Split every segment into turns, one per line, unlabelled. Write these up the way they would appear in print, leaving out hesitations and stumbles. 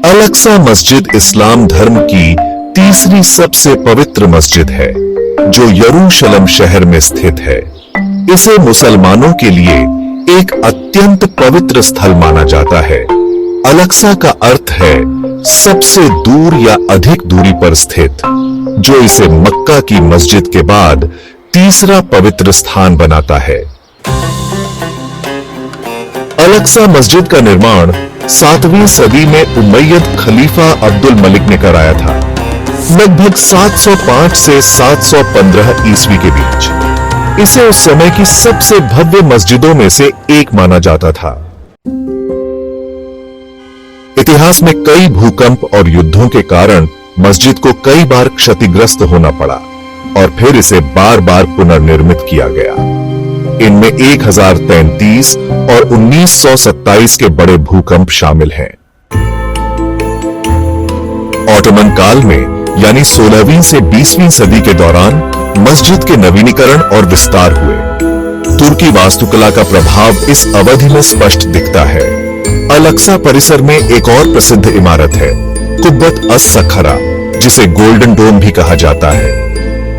Al-Aqsa मस्जिद इस्लाम धर्म की तीसरी सबसे पवित्र मस्जिद है, जो यरूशलेम शहर में स्थित है। इसे मुसलमानों के लिए एक अत्यंत पवित्र स्थल माना जाता है। अल-अक्सा का अर्थ है सबसे दूर या अधिक दूरी पर स्थित, जो इसे मक्का की मस्जिद के बाद तीसरा पवित्र स्थान बनाता है। अल-अक्सा मस्जिद का निर्माण 7वीं सदी में उमय्यद खलीफा अब्दुल मलिक ने कराया था, लगभग 705 से 715 ईस्वी के बीच। इसे उस समय की सबसे भव्य मस्जिदों में से एक माना जाता था। इतिहास में कई भूकंप और युद्धों के कारण मस्जिद को कई बार क्षतिग्रस्त होना पड़ा और फिर इसे बार बार पुनर्निर्मित किया गया। इनमें 1033 और 1927 के बड़े भूकंप शामिल हैं। ऑटोमन काल में यानी 16वीं से 20वीं सदी के दौरान मस्जिद के नवीनीकरण और विस्तार हुए। तुर्की वास्तुकला का प्रभाव इस अवधि में स्पष्ट दिखता है। अल-अक्सा परिसर में एक और प्रसिद्ध इमारत है, कुब्बत अस-सखरा, जिसे गोल्डन डोम भी कहा जाता है।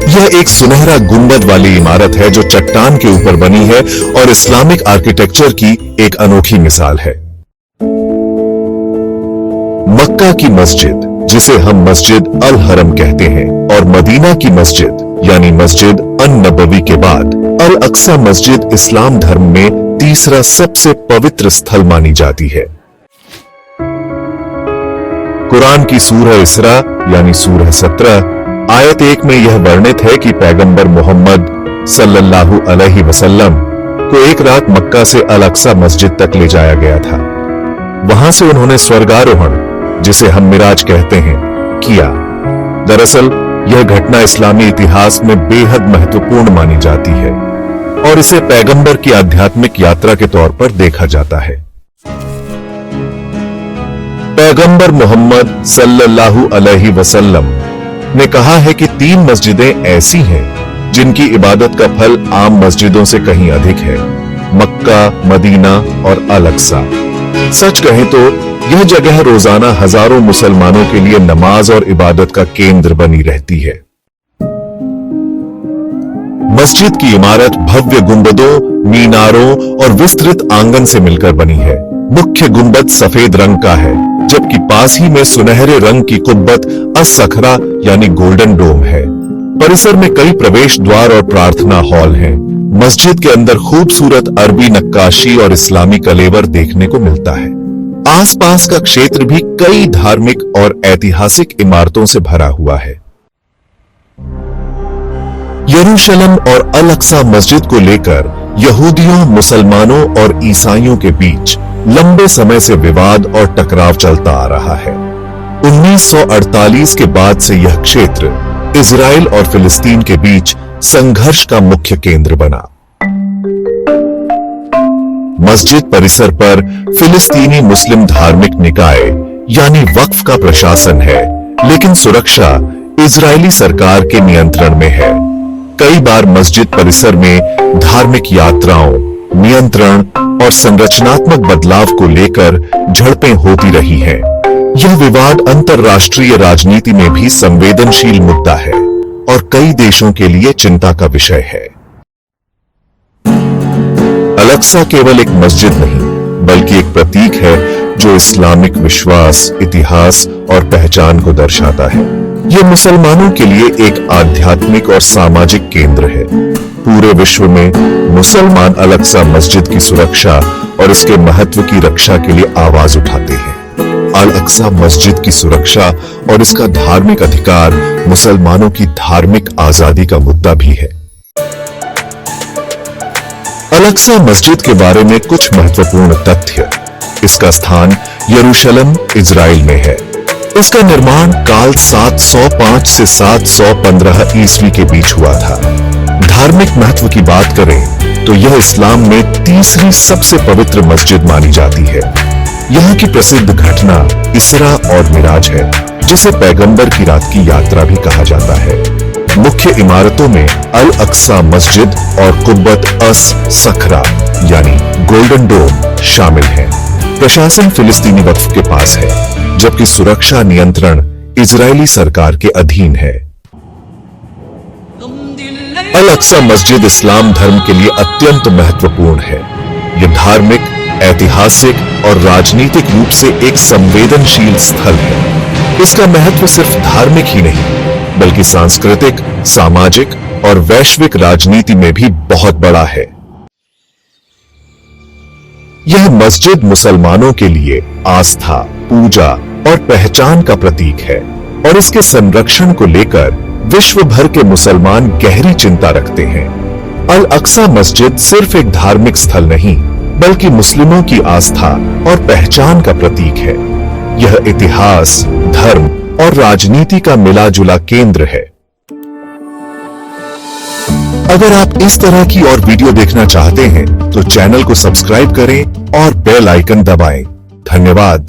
यह एक सुनहरा गुंबद वाली इमारत है जो चट्टान के ऊपर बनी है और इस्लामिक आर्किटेक्चर की एक अनोखी मिसाल है। मक्का की मस्जिद, जिसे हम मस्जिद अल हरम कहते हैं, और मदीना की मस्जिद यानी मस्जिद अन-नबवी के बाद अल-अक्सा मस्जिद इस्लाम धर्म में तीसरा सबसे पवित्र स्थल मानी जाती है। कुरान की सूरह इसरा यानी सूरह 17 आयत 1 में यह वर्णित है कि पैगंबर मोहम्मद सल्लल्लाहु अलैहि वसल्लम को एक रात मक्का से अल-अक्सा मस्जिद तक ले जाया गया था। वहां से उन्होंने स्वर्गारोहण, जिसे हम मिराज कहते हैं, किया। दरअसल यह घटना इस्लामी इतिहास में बेहद महत्वपूर्ण मानी जाती है और इसे पैगंबर की आध्यात्मिक यात्रा के तौर पर देखा जाता है। पैगंबर मोहम्मद सल्लल्लाहु अलैहि वसल्लम ने कहा है कि 3 मस्जिदें ऐसी हैं जिनकी इबादत का फल आम मस्जिदों से कहीं अधिक है, मक्का, मदीना और अल-अक्सा। सच कहें तो यह जगह रोजाना हजारों मुसलमानों के लिए नमाज और इबादत का केंद्र बनी रहती है। मस्जिद की इमारत भव्य गुंबदों, मीनारों और विस्तृत आंगन से मिलकर बनी है। मुख्य गुंबद सफेद रंग का है, जबकि पास ही में सुनहरे रंग की कुब्बत अस-सखरा यानी गोल्डन डोम है। परिसर में कई प्रवेश द्वार और प्रार्थना हॉल हैं। मस्जिद के अंदर खूबसूरत अरबी नक्काशी और इस्लामी कलेवर देखने को मिलता है। आसपास का क्षेत्र भी कई धार्मिक और ऐतिहासिक इमारतों से भरा हुआ है। यरूशलेम और अल-अक्सा मस्जिद को लेकर यहूदियों, मुसलमानों और ईसाइयों के बीच लंबे समय से विवाद और टकराव चलता आ रहा है। 1948 के बाद से यह क्षेत्र इजराइल और फिलिस्तीन के बीच संघर्ष का मुख्य केंद्र बना। मस्जिद परिसर पर फिलिस्तीनी मुस्लिम धार्मिक निकाय यानी वक्फ का प्रशासन है, लेकिन सुरक्षा इजरायली सरकार के नियंत्रण में है। कई बार मस्जिद परिसर में धार्मिक यात्राओं, नियंत्रण और संरचनात्मक बदलाव को लेकर झड़पें होती रही हैं। यह विवाद अंतर्राष्ट्रीय राजनीति में भी संवेदनशील मुद्दा है और कई देशों के लिए चिंता का विषय है। अल-अक्सा केवल एक मस्जिद नहीं, बल्कि एक प्रतीक है जो इस्लामिक विश्वास, इतिहास और पहचान को दर्शाता है। यह मुसलमानों के लिए एक आध्यात्मिक और सामाजिक केंद्र है। पूरे विश्व में मुसलमान अल-अक्सा मस्जिद की सुरक्षा और इसके महत्व की रक्षा के लिए आवाज उठाते हैं। अल-अक्सा मस्जिद की सुरक्षा और इसका धार्मिक अधिकार मुसलमानों की धार्मिक आजादी का मुद्दा भी है। अल-अक्सा मस्जिद के बारे में कुछ महत्वपूर्ण तथ्य। इसका स्थान यरूशलेम, इजराइल में है। इसका निर्माण काल 705 से 715 ईस्वी के बीच हुआ था। धार्मिक महत्व की बात करें तो यह इस्लाम में तीसरी सबसे पवित्र मस्जिद मानी जाती है। यहाँ की प्रसिद्ध घटना इसरा और मिराज है, जिसे पैगंबर की रात की यात्रा भी कहा जाता है। मुख्य इमारतों में अल-अक्सा मस्जिद और कुब्बत अस-सखरा यानी गोल्डन डोम शामिल हैं। प्रशासन फिलिस्तीनी वक्फ के पास है, जबकि सुरक्षा नियंत्रण इजरायली सरकार के अधीन है। अल अक्सा मस्जिद इस्लाम धर्म के लिए अत्यंत महत्वपूर्ण है। यह धार्मिक, ऐतिहासिक और राजनीतिक रूप से एक संवेदनशील स्थल है। इसका महत्व सिर्फ धार्मिक ही नहीं, बल्कि सांस्कृतिक, सामाजिक और वैश्विक राजनीति में भी बहुत बड़ा है। यह मस्जिद मुसलमानों के लिए आस्था, पूजा और पहचान का प्रतीक है और इसके संरक्षण को लेकर विश्व भर के मुसलमान गहरी चिंता रखते हैं। अल अक्सा मस्जिद सिर्फ एक धार्मिक स्थल नहीं, बल्कि मुस्लिमों की आस्था और पहचान का प्रतीक है। यह इतिहास, धर्म और राजनीति का मिला जुला केंद्र है। अगर आप इस तरह की और वीडियो देखना चाहते हैं तो चैनल को सब्सक्राइब करें और बेल आइकन दबाएं। धन्यवाद।